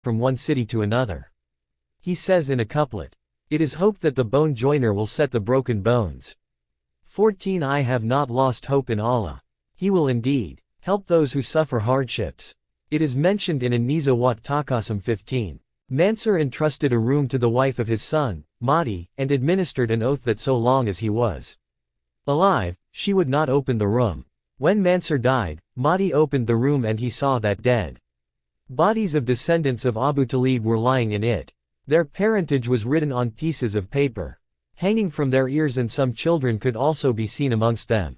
from one city to another. He says in a couplet, "It is hoped that the bone joiner will set the broken bones." 14 I have not lost hope in Allah. He will indeed help those who suffer hardships. It is mentioned in An-Nisa wat Taqasum 15. Mansur entrusted a room to the wife of his son, Mahdi, and administered an oath that so long as he was alive, she would not open the room. When Mansur died, Mahdi opened the room and he saw that dead bodies of descendants of Abu Talib were lying in it. Their parentage was written on pieces of paper, hanging from their ears, and some children could also be seen amongst them.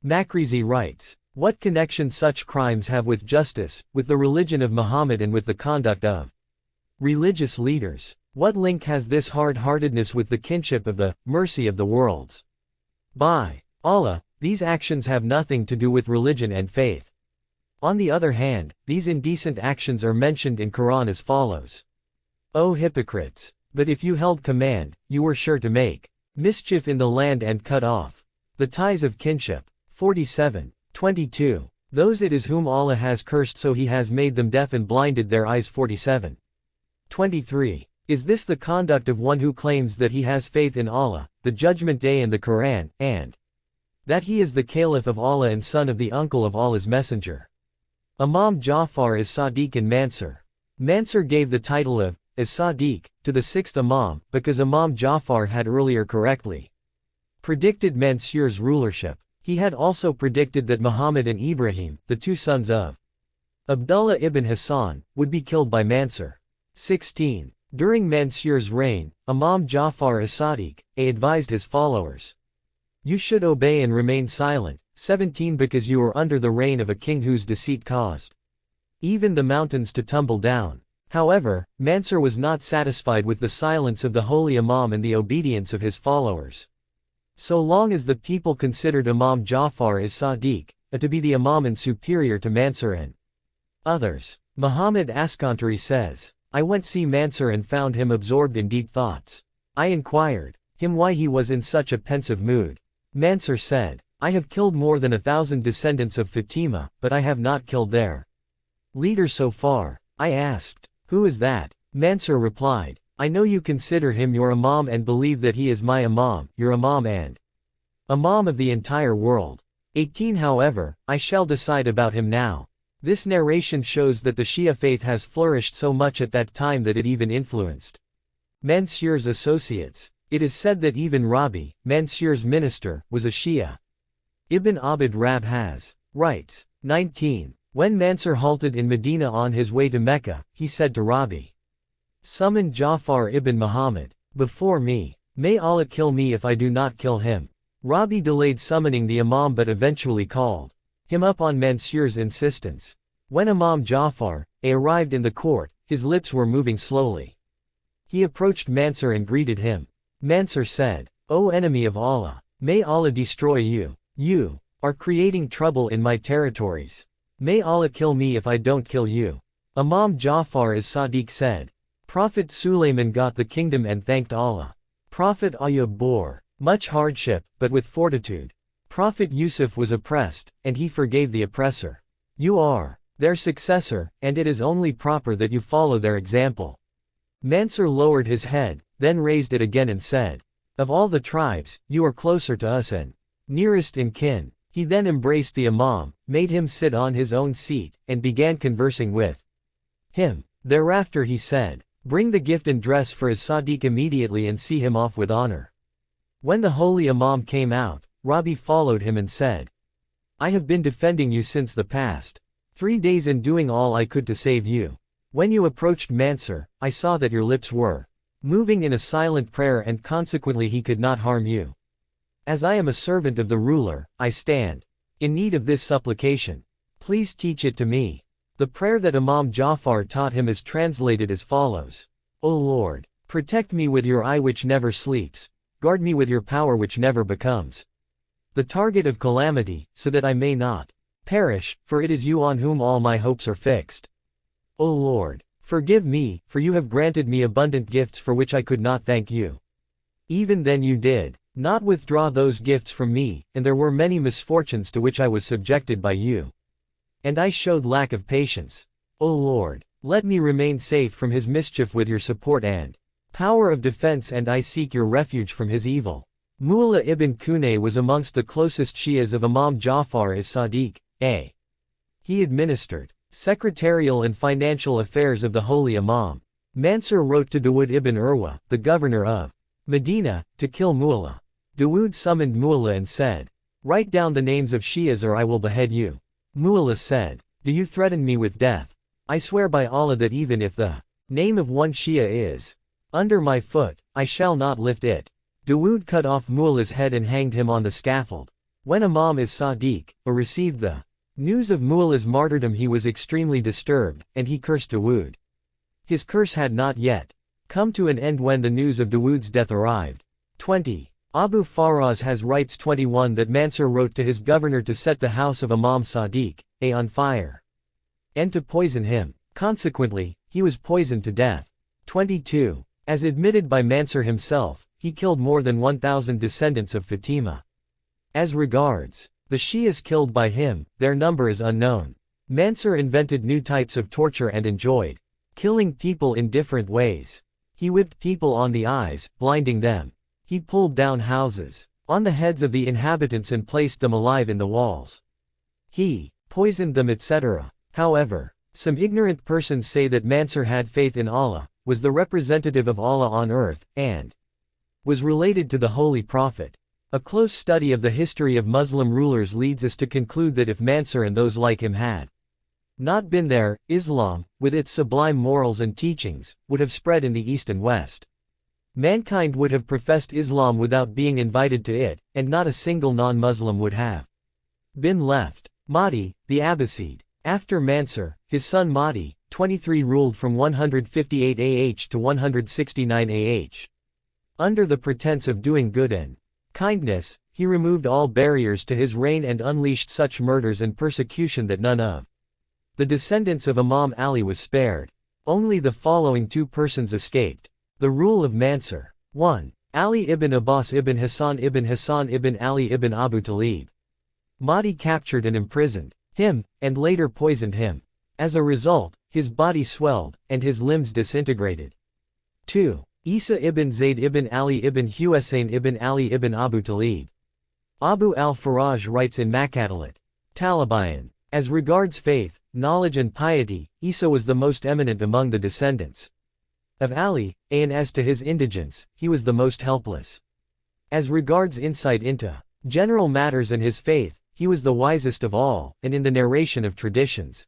Makrizi writes, "What connection such crimes have with justice, with the religion of Muhammad and with the conduct of religious leaders? What link has this hard-heartedness with the kinship of the mercy of the worlds? By Allah, these actions have nothing to do with religion and faith." On the other hand, these indecent actions are mentioned in Quran as follows. O hypocrites! But if you held command, you were sure to make mischief in the land and cut off the ties of kinship. 47. 22. Those it is whom Allah has cursed, so He has made them deaf and blinded their eyes. 47. 23. Is this the conduct of one who claims that he has faith in Allah, the Judgment Day and the Quran, and that he is the Caliph of Allah and son of the uncle of Allah's Messenger? Imam Ja'far is Sadiq and Mansur. Mansur gave the title of as Sadiq to the sixth Imam because Imam Ja'far had earlier correctly predicted Mansur's rulership. He had also predicted that Muhammad and Ibrahim, the two sons of Abdullah ibn Hassan, would be killed by Mansur. 16. During Mansur's reign, Imam Ja'far as-Sadiq advised his followers, "You should obey and remain silent." 17 Because you are under the reign of a king whose deceit caused even the mountains to tumble down. However, Mansur was not satisfied with the silence of the holy Imam and the obedience of his followers. So long as the people considered Imam Ja'far as-Sadiq to be the Imam and superior to Mansur and others. Muhammad Askantari says, "I went see Mansur and found him absorbed in deep thoughts. I inquired him why he was in such a pensive mood. Mansur said, I have killed more than 1,000 descendants of Fatima, but I have not killed their leader so far. I asked, who is that? Mansur replied, I know you consider him your Imam and believe that he is my Imam, your Imam and Imam of the entire world. 18 However, I shall decide about him now." This narration shows that the Shia faith has flourished so much at that time that it even influenced Mansur's associates. It is said that even Rabi, Mansur's minister, was a Shia. Ibn Abd Rabh writes, 19. When Mansur halted in Medina on his way to Mecca, he said to Rabi, "Summon Ja'far ibn Muhammad before me. May Allah kill me if I do not kill him." Rabi delayed summoning the Imam but eventually called him up on Mansur's insistence. When Imam Ja'far arrived in the court, his lips were moving slowly. He approached Mansur and greeted him. Mansur said, "O enemy of Allah, may Allah destroy you. You are creating trouble in my territories. May Allah kill me if I don't kill you." Imam Ja'far as-Sadiq said, Prophet Sulayman got the kingdom and thanked Allah. Prophet Ayyub bore much hardship, but with fortitude. Prophet Yusuf was oppressed, and he forgave the oppressor. You are their successor, and it is only proper that you follow their example. Mansur lowered his head, then raised it again and said, "Of all the tribes, you are closer to us and nearest in kin." He then embraced the Imam, made him sit on his own seat, and began conversing with him. Thereafter he said, "Bring the gift and dress for his Sadiq immediately and see him off with honor." When the holy Imam came out, Rabi followed him and said, "I have been defending you since the past 3 days and doing all I could to save you. When you approached Mansur, I saw that your lips were moving in a silent prayer and consequently he could not harm you. As I am a servant of the ruler, I stand in need of this supplication. Please teach it to me." The prayer that Imam Ja'far taught him is translated as follows. O Lord, protect me with your eye which never sleeps, guard me with your power which never becomes the target of calamity, so that I may not perish, for it is you on whom all my hopes are fixed. O Lord, forgive me, for you have granted me abundant gifts for which I could not thank you. Even then you did not withdraw those gifts from me, and there were many misfortunes to which I was subjected by you. And I showed lack of patience. O Lord, Let me remain safe from his mischief with your support and power of defense, and I seek your refuge from his evil. Mu'alla ibn Qunay was amongst the closest Shias of Imam Ja'far as-Sadiq. He administered secretarial and financial affairs of the Holy Imam. Mansur wrote to Dawood ibn Urwa, the governor of Medina, to kill Mu'alla. Dawood summoned Mu'alla and said, "Write down the names of Shias or I will behead you." Mu'alla said, "Do you threaten me with death? I swear by Allah that even if the name of one Shia is under my foot, I shall not lift it." Dawood cut off Mu'alla's head and hanged him on the scaffold. When Imam as-Sadiq received the news of Mu'alla's martyrdom, he was extremely disturbed, and he cursed Dawood. His curse had not yet come to an end when the news of Dawood's death arrived. 20. Abu Faraz has writes 21 that Mansur wrote to his governor to set the house of Imam Sadiq on fire and to poison him. Consequently, he was poisoned to death. 22. As admitted by Mansur himself, he killed more than 1,000 descendants of Fatima. As regards the Shias killed by him, their number is unknown. Mansur invented new types of torture and enjoyed killing people in different ways. He whipped people on the eyes, blinding them. He pulled down houses on the heads of the inhabitants and placed them alive in the walls. He poisoned them, etc. However, some ignorant persons say that Mansur had faith in Allah, was the representative of Allah on earth, and was related to the Holy Prophet. A close study of the history of Muslim rulers leads us to conclude that if Mansur and those like him had not been there, Islam, with its sublime morals and teachings, would have spread in the East and West. Mankind would have professed Islam without being invited to it, and not a single non-Muslim would have been left. Mahdi, the Abbasid. After Mansur, his son Mahdi, 23 ruled from 158 AH to 169 AH. Under the pretense of doing good and kindness, he removed all barriers to his reign and unleashed such murders and persecution that none of the descendants of Imam Ali was spared. Only the following two persons escaped the rule of Mansur. 1. Ali ibn Abbas ibn Hassan ibn Ali ibn Abu Talib. Mahdi captured and imprisoned him, and later poisoned him. As a result, his body swelled, and his limbs disintegrated. 2. Isa ibn Zayd ibn Ali ibn Husayn ibn Ali ibn Abu Talib. Abu al-Faraj writes in Makatalat Talibayan, as regards faith, knowledge and piety, Isa was the most eminent among the descendants of Ali, and as to his indigence, he was the most helpless. As regards insight into general matters and his faith, he was the wisest of all, and in the narration of traditions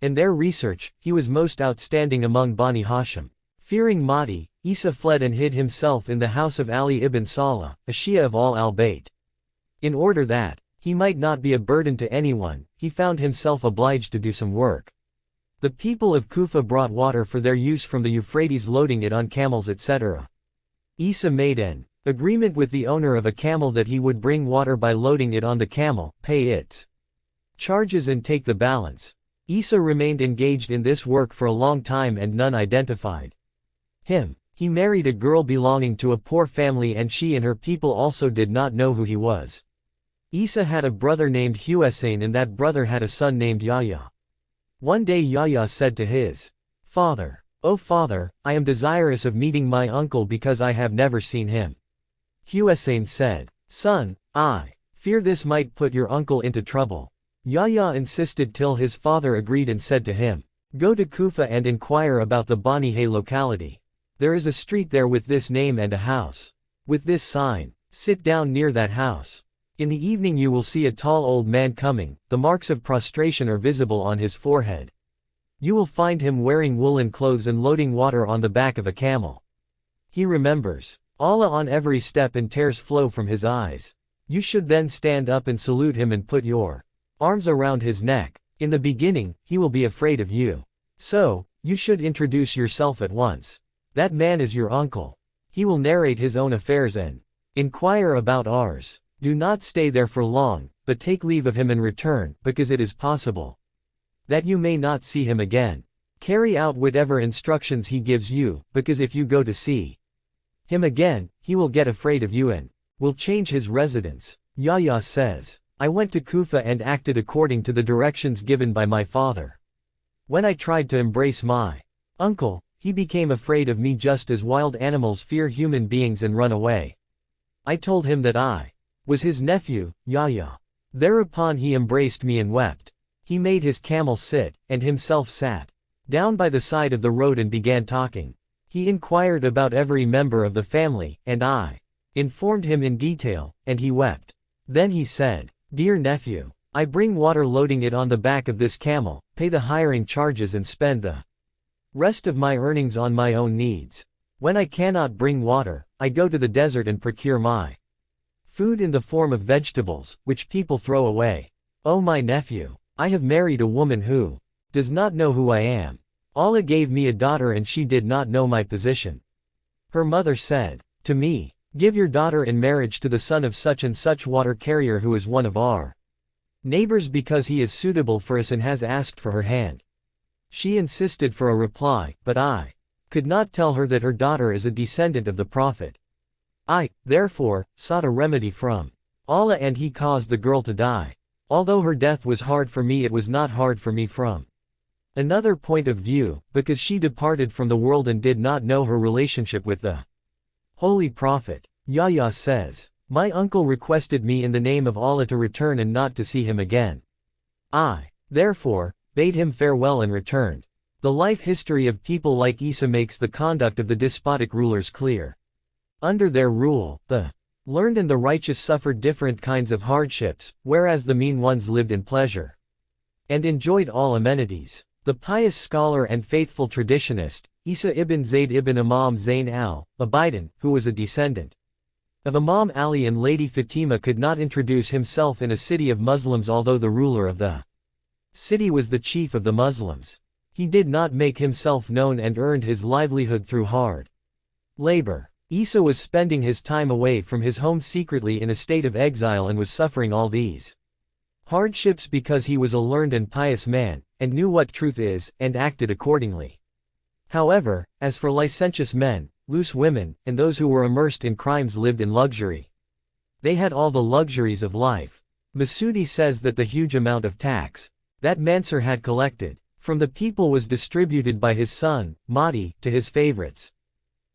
and their research, he was most outstanding among Bani Hashim. Fearing Mahdi, Isa fled and hid himself in the house of Ali ibn Salah, a Shia of al-Bayt. In order that he might not be a burden to anyone, he found himself obliged to do some work. The people of Kufa brought water for their use from the Euphrates, loading it on camels, etc. Isa made an agreement with the owner of a camel that he would bring water by loading it on the camel, pay its charges and take the balance. Isa remained engaged in this work for a long time and none identified him. He married a girl belonging to a poor family and she and her people also did not know who he was. Isa had a brother named Husayn and that brother had a son named Yahya. One day Yahya said to his father, "O father, I am desirous of meeting my uncle because I have never seen him." Husayn said, "Son, I fear this might put your uncle into trouble." Yahya insisted till his father agreed and said to him, "Go to Kufa and inquire about the Bani Hay locality. There is a street there with this name and a house with this sign. Sit down near that house. In the evening you will see a tall old man coming, the marks of prostration are visible on his forehead. You will find him wearing woolen clothes and loading water on the back of a camel. He remembers Allah on every step and tears flow from his eyes. You should then stand up and salute him and put your arms around his neck. In the beginning, he will be afraid of you. So, you should introduce yourself at once. That man is your uncle. He will narrate his own affairs and inquire about ours. Do not stay there for long, but take leave of him and return, because it is possible that you may not see him again. Carry out whatever instructions he gives you, because if you go to see him again, he will get afraid of you and will change his residence." Yahya says, "I went to Kufa and acted according to the directions given by my father. When I tried to embrace my uncle, he became afraid of me just as wild animals fear human beings and run away. I told him that I was his nephew, Yahya. Thereupon he embraced me and wept. He made his camel sit, and himself sat down by the side of the road and began talking. He inquired about every member of the family, and I informed him in detail, and he wept. Then he said, "Dear nephew, I bring water loading it on the back of this camel, pay the hiring charges and spend the rest of my earnings on my own needs. When I cannot bring water, I go to the desert and procure my food in the form of vegetables, which people throw away. Oh my nephew, I have married a woman who does not know who I am. Allah gave me a daughter and she did not know my position. Her mother said to me, 'Give your daughter in marriage to the son of such and such water carrier who is one of our neighbors because he is suitable for us and has asked for her hand.' She insisted for a reply, but I could not tell her that her daughter is a descendant of the Prophet. I, therefore, sought a remedy from Allah and He caused the girl to die. Although her death was hard for me, it was not hard for me from another point of view, because she departed from the world and did not know her relationship with the Holy Prophet." Yahya says, "My uncle requested me in the name of Allah to return and not to see him again. I, therefore, bade him farewell and returned." The life history of people like Isa makes the conduct of the despotic rulers clear. Under their rule, the learned and the righteous suffered different kinds of hardships, whereas the mean ones lived in pleasure and enjoyed all amenities. The pious scholar and faithful traditionist, Isa ibn Zayd ibn Imam Zayn al-Abidin, who was a descendant of Imam Ali and Lady Fatima, could not introduce himself in a city of Muslims although the ruler of the city was the chief of the Muslims. He did not make himself known and earned his livelihood through hard labor. Isa was spending his time away from his home secretly in a state of exile and was suffering all these hardships because he was a learned and pious man, and knew what truth is, and acted accordingly. However, as for licentious men, loose women, and those who were immersed in crimes lived in luxury. They had all the luxuries of life. Masudi says that the huge amount of tax that Mansur had collected from the people was distributed by his son, Mahdi, to his favorites.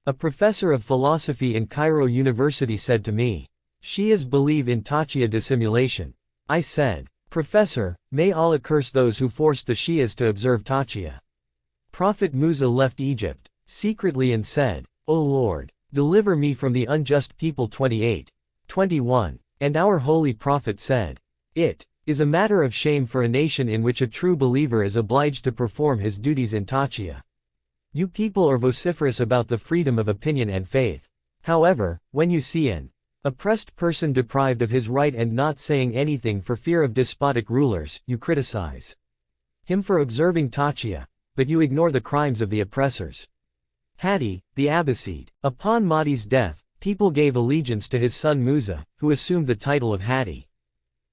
A professor of philosophy in Cairo University said to me, "Shias believe in taqiyya dissimulation." I said, "Professor, may Allah curse those who forced the Shias to observe taqiyya." Prophet Musa left Egypt secretly and said, "O Lord, deliver me from the unjust people." 28:21. And our holy prophet said, "It is a matter of shame for a nation in which a true believer is obliged to perform his duties in taqiyya. You people are vociferous about the freedom of opinion and faith. However, when you see an oppressed person deprived of his right and not saying anything for fear of despotic rulers, you criticize him for observing taqiyya, but you ignore the crimes of the oppressors." Hadi, the Abbasid. Upon Mahdi's death, people gave allegiance to his son Musa, who assumed the title of Hadi.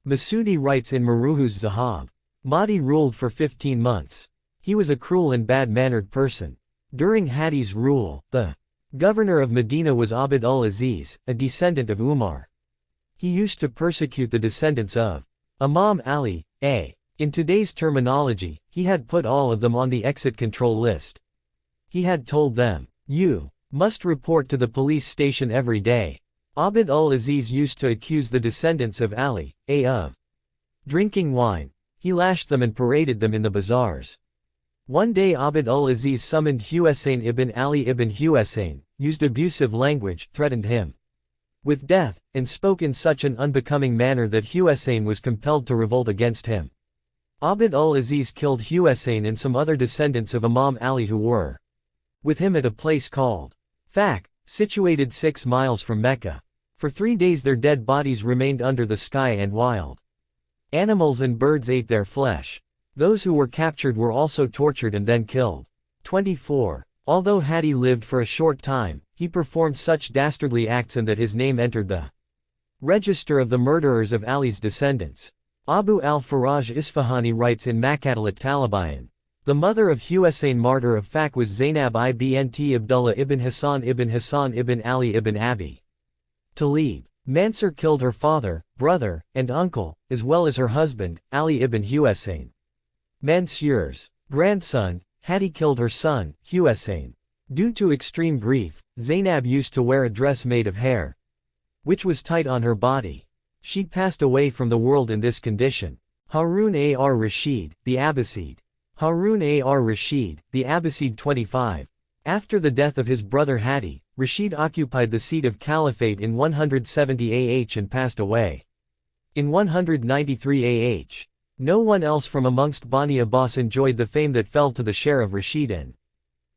Masudi writes in Maruhuz Zahab, Mahdi ruled for 15 months. He was a cruel and bad-mannered person. During Hadi's rule, the governor of Medina was Abd al-Aziz, a descendant of Umar. He used to persecute the descendants of Imam Ali. In today's terminology, he had put all of them on the exit control list. He had told them, "You must report to the police station every day." Abd al-Aziz used to accuse the descendants of Ali, of drinking wine. He lashed them and paraded them in the bazaars. One day Abd al-Aziz summoned Husayn ibn Ali ibn Husayn, used abusive language, threatened him with death, and spoke in such an unbecoming manner that Husayn was compelled to revolt against him. Abd al-Aziz killed Husayn and some other descendants of Imam Ali who were with him at a place called Fak, situated 6 miles from Mecca. For 3 days their dead bodies remained under the sky and wild animals and birds ate their flesh. Those who were captured were also tortured and then killed. 24. Although Hadi lived for a short time, he performed such dastardly acts and that his name entered the register of the murderers of Ali's descendants. Abu al-Faraj Isfahani writes in Maqatalat Talibayan, the mother of Husayn martyr of Fak was Zainab ibnt Abdullah ibn Hassan ibn Ali ibn Abi Talib. Mansur killed her father, brother, and uncle, as well as her husband, Ali ibn Husayn. Mansur's Grandson, Hadi killed her son, Husain. Due to extreme grief, Zainab used to wear a dress made of hair, which was tight on her body. She passed away from the world in this condition. Harun ar-Rashid, the Abbasid. Harun ar-Rashid, the Abbasid 25. After the death of his brother Hadi, Rashid occupied the seat of caliphate in 170 AH and passed away in 193 AH. No one else from amongst Bani Abbas enjoyed the fame that fell to the share of Rashid and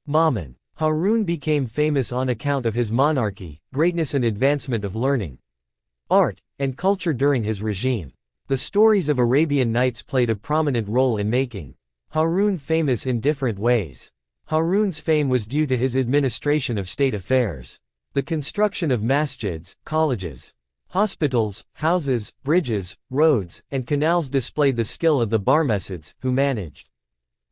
Ma'mun. Harun became famous on account of his monarchy, greatness and advancement of learning, art, and culture during his regime. The stories of Arabian Nights played a prominent role in making Harun famous in different ways. Harun's fame was due to his administration of state affairs. The construction of masjids, colleges, hospitals, houses, bridges, roads, and canals displayed the skill of the Barmecids, who managed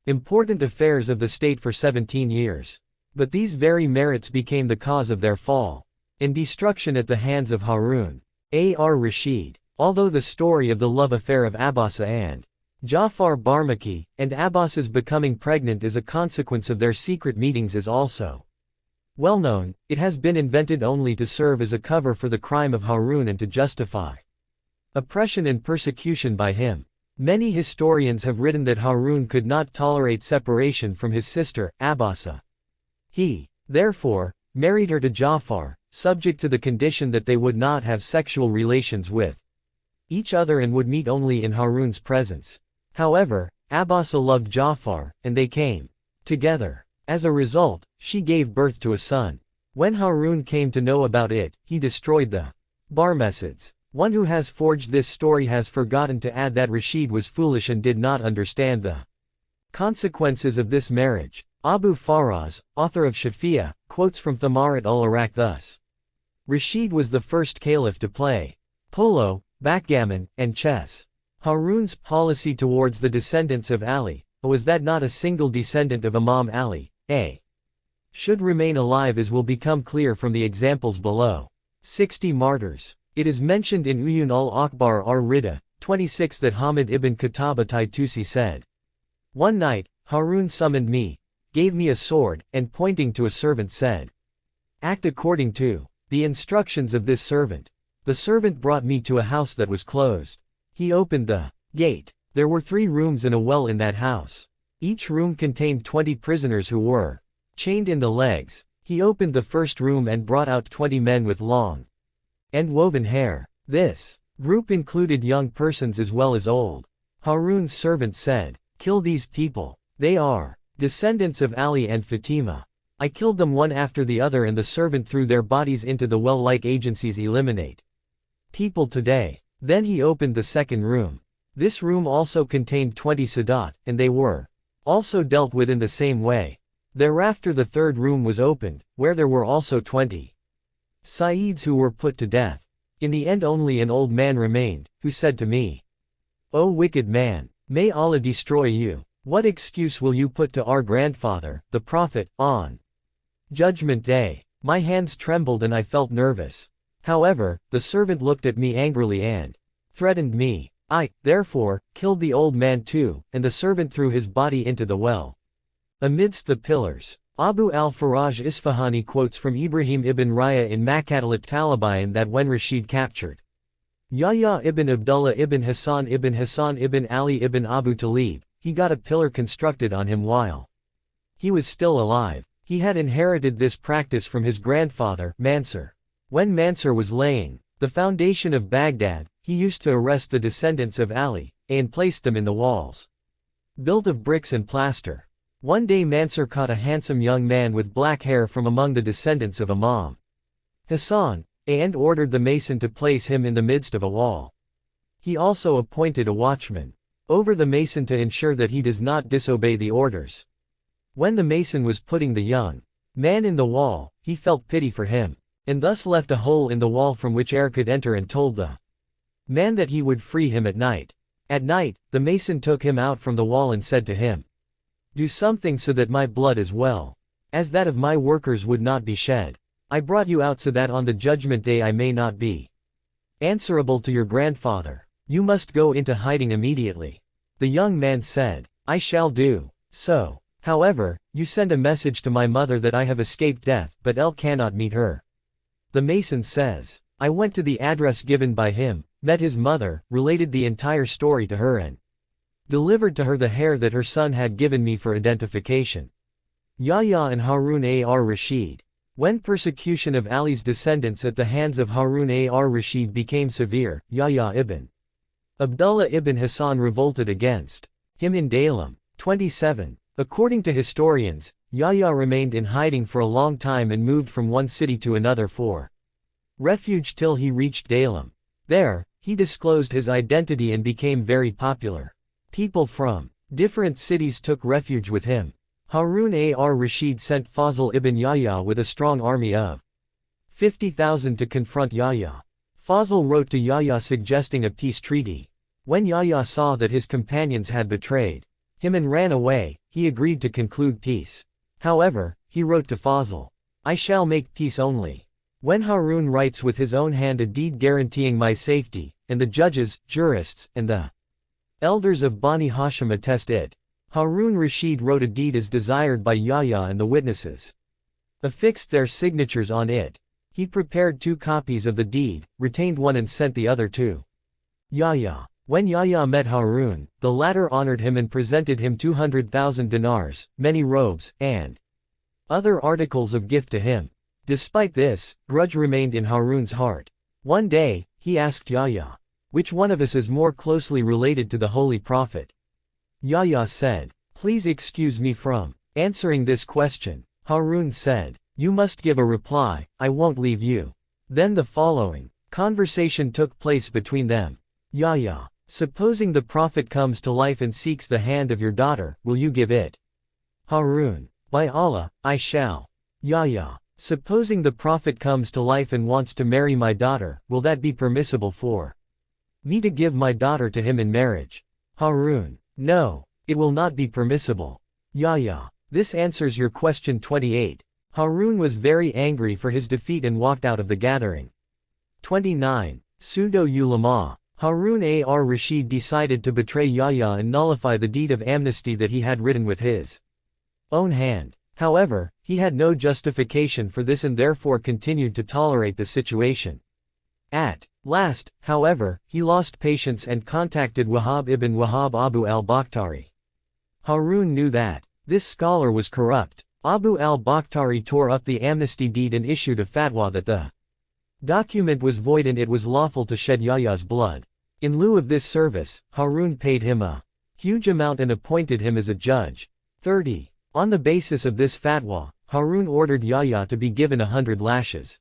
important affairs of the state for 17 years. But these very merits became the cause of their fall and destruction at the hands of Harun ar-Rashid. Although the story of the love affair of Abbasa and Ja'far Barmaki, and Abbas's becoming pregnant as a consequence of their secret meetings is also well known, it has been invented only to serve as a cover for the crime of Harun and to justify oppression and persecution by him. Many historians have written that Harun could not tolerate separation from his sister, Abbasa. He, therefore, married her to Ja'far, subject to the condition that they would not have sexual relations with each other and would meet only in Harun's presence. However, Abbasa loved Ja'far, and they came together. As a result, she gave birth to a son. When Harun came to know about it, he destroyed the Barmecids. One who has forged this story has forgotten to add that Rashid was foolish and did not understand the consequences of this marriage. Abu Faraz, author of Shafi'ah, quotes from Thamarat al-Iraq thus: Rashid was the first caliph to play polo, backgammon, and chess. Harun's policy towards the descendants of Ali was that not a single descendant of Imam Ali should remain alive, as will become clear from the examples below. 60 martyrs. It is mentioned in Uyun al-Akbar ar-Rida, 26 that Hamid ibn Qutaba Taitusi said, "One night, Harun summoned me, gave me a sword, and pointing to a servant said, 'Act according to the instructions of this servant.' The servant brought me to a house that was closed. He opened the gate. There were 3 rooms and a well in that house. Each room contained 20 prisoners who were chained in the legs. He opened the first room and brought out 20 men with long and woven hair. This group included young persons as well as old. Harun's servant said, 'Kill these people. They are descendants of Ali and Fatima.' I killed them one after the other, and the servant threw their bodies into the well like agencies eliminate people today. Then he opened the second room. This room also contained 20 Sadat, and they were also dealt with in the same way. Thereafter the third room was opened, where there were also 20 Saids who were put to death. In the end only an old man remained, who said to me, 'O wicked man, may Allah destroy you. What excuse will you put to our grandfather, the Prophet, on Judgment Day?' My hands trembled and I felt nervous. However, the servant looked at me angrily and threatened me. I, therefore, killed the old man too, and the servant threw his body into the well amidst the pillars." Abu al-Faraj Isfahani quotes from Ibrahim ibn Raya in Maqatalat Talibayan that when Rashid captured Yahya ibn Abdullah ibn Hassan ibn Ali ibn Abu Talib, he got a pillar constructed on him while he was still alive. He had inherited this practice from his grandfather, Mansur. When Mansur was laying the foundation of Baghdad, he used to arrest the descendants of Ali, and placed them in the walls built of bricks and plaster. One day Mansur caught a handsome young man with black hair from among the descendants of Imam Hassan, and ordered the mason to place him in the midst of a wall. He also appointed a watchman over the mason to ensure that he does not disobey the orders. When the mason was putting the young man in the wall, he felt pity for him, and thus left a hole in the wall from which air could enter, and told the man that he would free him at night. At night, the mason took him out from the wall and said to him, "Do something so that my blood as well as that of my workers would not be shed. I brought you out so that on the judgment day I may not be answerable to your grandfather. You must go into hiding immediately." The young man said, "I shall do So, however, you send a message to my mother that I have escaped death, but El cannot meet her. The Mason says, I went to the address given by him, met his mother, related the entire story to her and delivered to her the hair that her son had given me for identification. Yahya and Harun ar-Rashid. When persecution of Ali's descendants at the hands of Harun ar-Rashid became severe, Yahya ibn Abdullah ibn Hassan revolted against him in Daylem. 27. According to historians, Yahya remained in hiding for a long time and moved from one city to another for refuge till he reached Daylem. There, he disclosed his identity and became very popular. People from different cities took refuge with him. Harun ar-Rashid sent Fazl ibn Yahya with a strong army of 50,000 to confront Yahya. Fazl wrote to Yahya suggesting a peace treaty. When Yahya saw that his companions had betrayed him and ran away, he agreed to conclude peace. However, he wrote to Fazl, I shall make peace only when Harun writes with his own hand a deed guaranteeing my safety, and the judges, jurists, and the elders of Bani Hashim attest it. Harun Rashid wrote a deed as desired by Yahya, and the witnesses affixed their signatures on it. He prepared 2 copies of the deed, retained one and sent the other to Yahya. When Yahya met Harun, the latter honored him and presented him 200,000 dinars, many robes, and other articles of gift to him. Despite this, grudge remained in Harun's heart. One day, he asked Yahya, which one of us is more closely related to the Holy Prophet? Yahya said, please excuse me from answering this question. Harun said, you must give a reply, I won't leave you. Then the following conversation took place between them. Yahya, supposing the Prophet comes to life and seeks the hand of your daughter, will you give it? Harun, by Allah, I shall. Yahya, supposing the Prophet comes to life and wants to marry my daughter, will that be permissible for me to give my daughter to him in marriage? Harun, no, it will not be permissible. Yahya, this answers your question 28. Harun was very angry for his defeat and walked out of the gathering. 29. Pseudo-ulama. Harun ar-Rashid decided to betray Yahya and nullify the deed of amnesty that he had written with his own hand. However, he had no justification for this and therefore continued to tolerate the situation. At last, however, he lost patience and contacted Wahab ibn Wahab Abu al-Bakhtari. Harun knew that this scholar was corrupt. Abu al-Bakhtari tore up the amnesty deed and issued a fatwa that the document was void and it was lawful to shed Yahya's blood. In lieu of this service, Harun paid him a huge amount and appointed him as a judge. 30. On the basis of this fatwa, Harun ordered Yahya to be given 100 lashes.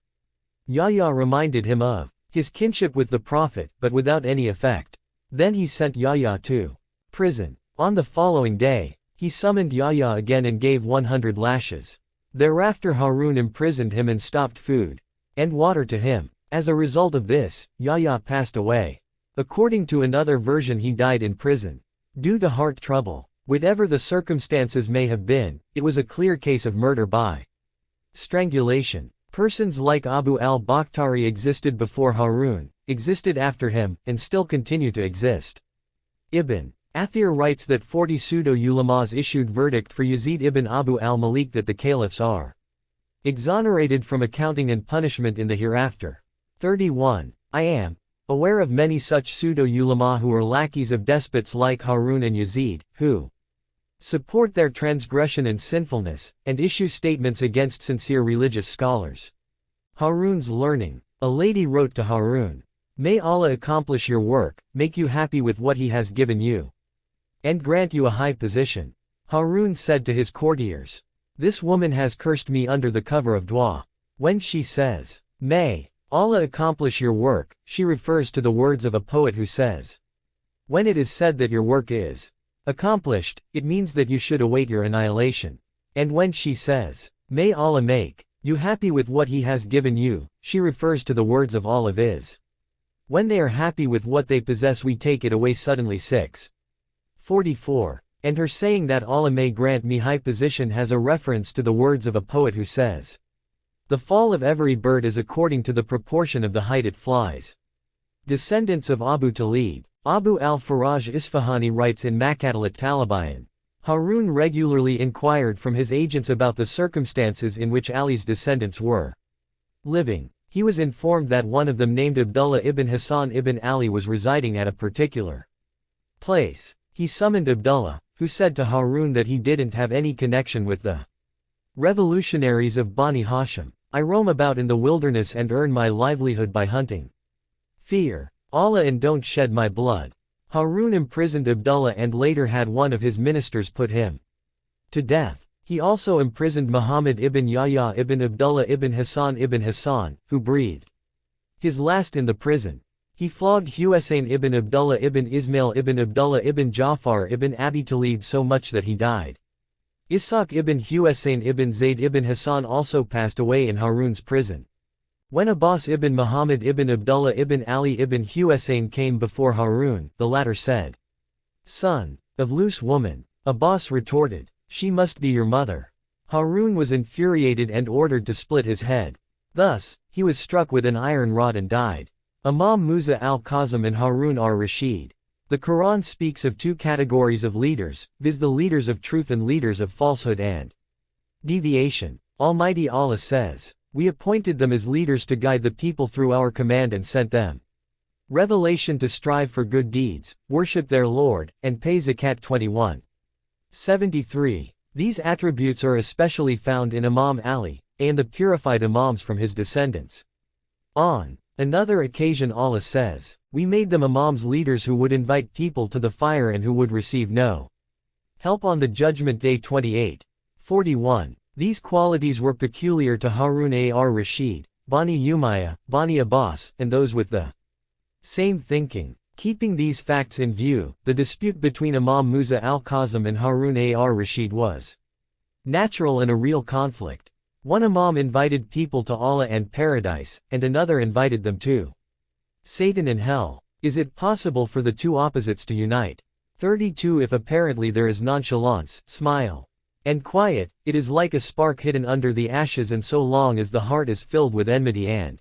Yahya reminded him of his kinship with the Prophet, but without any effect. Then he sent Yahya to prison. On the following day, he summoned Yahya again and gave 100 lashes. Thereafter Harun imprisoned him and stopped food and water to him. As a result of this, Yahya passed away. According to another version, he died in prison due to heart trouble. Whatever the circumstances may have been, it was a clear case of murder by strangulation. Persons like Abu al-Bakhtari existed before Harun, existed after him, and still continue to exist. Ibn Athir writes that 40 pseudo-ulamas issued verdict for Yazid ibn Abu al-Malik that the caliphs are exonerated from accounting and punishment in the hereafter. 31. I am aware of many such pseudo-ulama who are lackeys of despots like Harun and Yazid, who support their transgression and sinfulness, and issue statements against sincere religious scholars. Harun's learning. A lady wrote to Harun, may Allah accomplish your work, make you happy with what he has given you, and grant you a high position. Harun said to his courtiers, this woman has cursed me under the cover of dua. When she says, may Allah accomplish your work, she refers to the words of a poet who says, when it is said that your work is accomplished, it means that you should await your annihilation. And when she says, may Allah make you happy with what he has given you, she refers to the words of all of his. When they are happy with what they possess, we take it away suddenly. 6. 44. And her saying that Allah may grant me high position has a reference to the words of a poet who says, the fall of every bird is according to the proportion of the height it flies. Descendants of Abu Talib. Abu al-Faraj Isfahani writes in Maqatalat Talibayan, Harun regularly inquired from his agents about the circumstances in which Ali's descendants were living. He was informed that one of them named Abdullah ibn Hassan ibn Ali was residing at a particular place. He summoned Abdullah, who said to Harun that he didn't have any connection with the revolutionaries of Bani Hashim. I roam about in the wilderness and earn my livelihood by hunting. Fear Allah and don't shed my blood. Harun imprisoned Abdullah and later had one of his ministers put him to death. He also imprisoned Muhammad ibn Yahya ibn Abdullah ibn Hassan, who breathed his last in the prison. He flogged Husayn ibn Abdullah ibn Ismail ibn Abdullah ibn Ja'far ibn Abi Talib so much that he died. Ishaq ibn Husayn ibn Zayd ibn Hassan also passed away in Harun's prison. When Abbas ibn Muhammad ibn Abdullah ibn Ali ibn Husayn came before Harun, the latter said, "Son of loose woman." Abbas retorted, "She must be your mother." Harun was infuriated and ordered to split his head. Thus, he was struck with an iron rod and died. Imam Musa al-Kazim and Harun ar-Rashid. The Quran speaks of two categories of leaders, viz. the leaders of truth and leaders of falsehood and deviation. Almighty Allah says, "We appointed them as leaders to guide the people through our command and sent them revelation to strive for good deeds, worship their Lord, and pay Zakat." 21:73. These attributes are especially found in Imam Ali, and the purified Imams from his descendants. On another occasion Allah says, "We made them Imams, leaders who would invite people to the fire and who would receive no help on the judgment day." 28:41. These qualities were peculiar to Harun ar-Rashid, Bani Umayyah, Bani Abbas, and those with the same thinking. Keeping these facts in view, the dispute between Imam Musa al-Kazim and Harun ar-Rashid was natural and a real conflict. One Imam invited people to Allah and paradise, and another invited them to Satan and hell. Is it possible for the two opposites to unite? 32. If apparently there is nonchalance, smile, and quiet, it is like a spark hidden under the ashes, and so long as the heart is filled with enmity and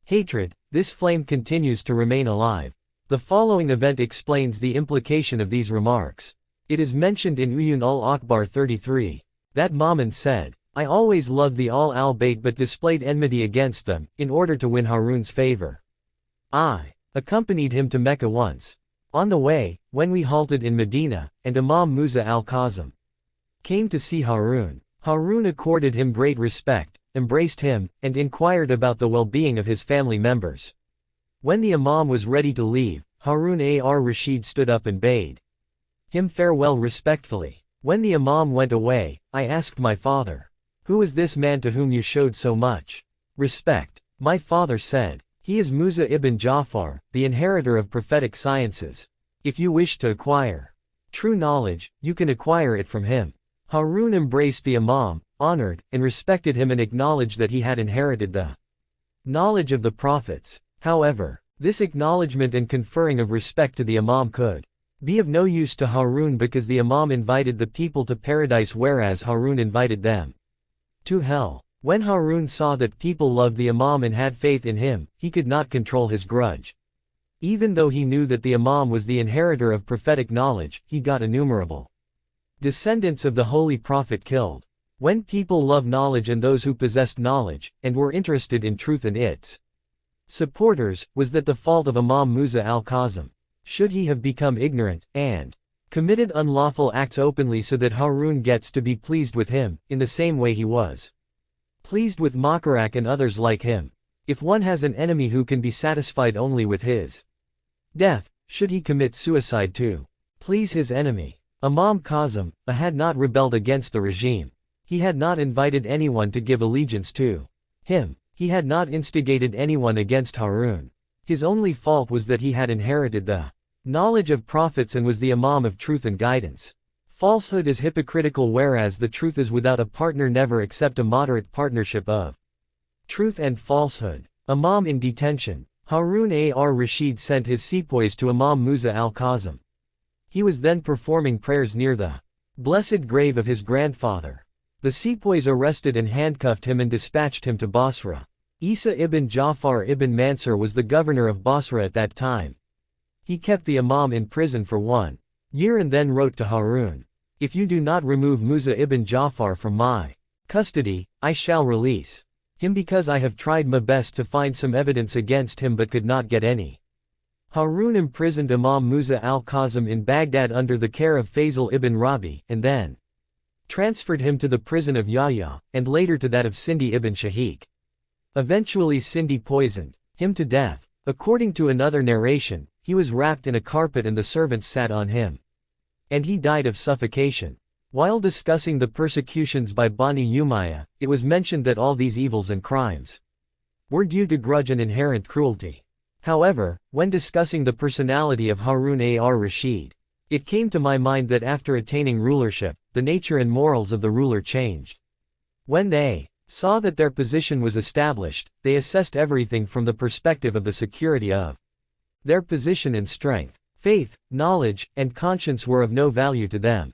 hatred, this flame continues to remain alive. The following event explains the implication of these remarks. It is mentioned in Uyun al-Akbar 33. That Ma'mun said, "I always loved the al-Bayt but displayed enmity against them, in order to win Harun's favor. I accompanied him to Mecca once. On the way, when we halted in Medina, and Imam Musa al-Kazim came to see Harun, Harun accorded him great respect, embraced him, and inquired about the well-being of his family members. When the Imam was ready to leave, Harun ar-Rashid stood up and bade him farewell respectfully. When the Imam went away, I asked my father, 'Who is this man to whom you showed so much respect?' My father said, 'He is Musa ibn Ja'far, the inheritor of prophetic sciences. If you wish to acquire true knowledge, you can acquire it from him.' Harun embraced the Imam, honored and respected him, and acknowledged that he had inherited the knowledge of the prophets. However, this acknowledgement and conferring of respect to the Imam could be of no use to Harun, because the Imam invited the people to paradise whereas Harun invited them to hell. When Harun saw that people loved the Imam and had faith in him, he could not control his grudge. Even though he knew that the Imam was the inheritor of prophetic knowledge, he got innumerable descendants of the Holy Prophet killed. When people love knowledge and those who possessed knowledge, and were interested in truth and its supporters, was that the fault of Imam Musa al-Kazim? Should he have become ignorant, and committed unlawful acts openly so that Harun gets to be pleased with him, in the same way he was pleased with Makarak and others like him? If one has an enemy who can be satisfied only with his death, should he commit suicide to please his enemy? Imam Kazim had not rebelled against the regime. He had not invited anyone to give allegiance to him. He had not instigated anyone against Harun. His only fault was that he had inherited the knowledge of prophets and was the Imam of truth and guidance. Falsehood is hypocritical whereas the truth is without a partner. Never accept a moderate partnership of truth and falsehood. Imam in detention. Harun ar-Rashid sent his sepoys to Imam Musa al-Kazim. He was then performing prayers near the blessed grave of his grandfather. The sepoys arrested and handcuffed him and dispatched him to Basra. Isa ibn Ja'far ibn Mansur was the governor of Basra at that time. He kept the Imam in prison for 1 year and then wrote to Harun, If you do not remove Musa ibn Ja'far from my custody, I shall release him because I have tried my best to find some evidence against him but could not get any. Harun imprisoned Imam Musa al-Kazim in Baghdad under the care of Faisal ibn Rabi, and then transferred him to the prison of Yahya, and later to that of Sindi ibn Shahiq. Eventually Sindi poisoned him to death. According to another narration, he was wrapped in a carpet and the servants sat on him. And he died of suffocation. While discussing the persecutions by Bani Umayyah, it was mentioned that all these evils and crimes were due to grudge and inherent cruelty. However, when discussing the personality of Harun ar-Rashid, it came to my mind that after attaining rulership, the nature and morals of the ruler changed. When they saw that their position was established, they assessed everything from the perspective of the security of their position and strength. Faith, knowledge, and conscience were of no value to them.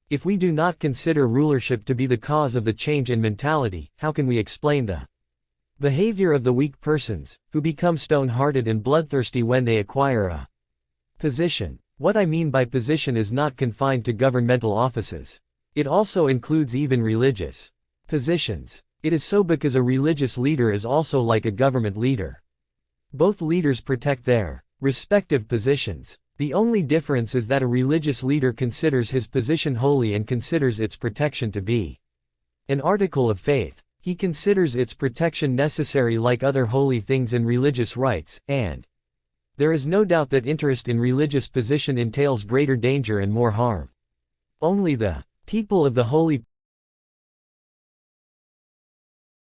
If we do not consider rulership to be the cause of the change in mentality, how can we explain the behavior of the weak persons, who become stone-hearted and bloodthirsty when they acquire a position? What I mean by position is not confined to governmental offices. It also includes even religious positions. It is so because a religious leader is also like a government leader. Both leaders protect their respective positions. The only difference is that a religious leader considers his position holy and considers its protection to be an article of faith. He considers its protection necessary like other holy things and religious rites, and there is no doubt that interest in religious position entails greater danger and more harm. Only the people of the holy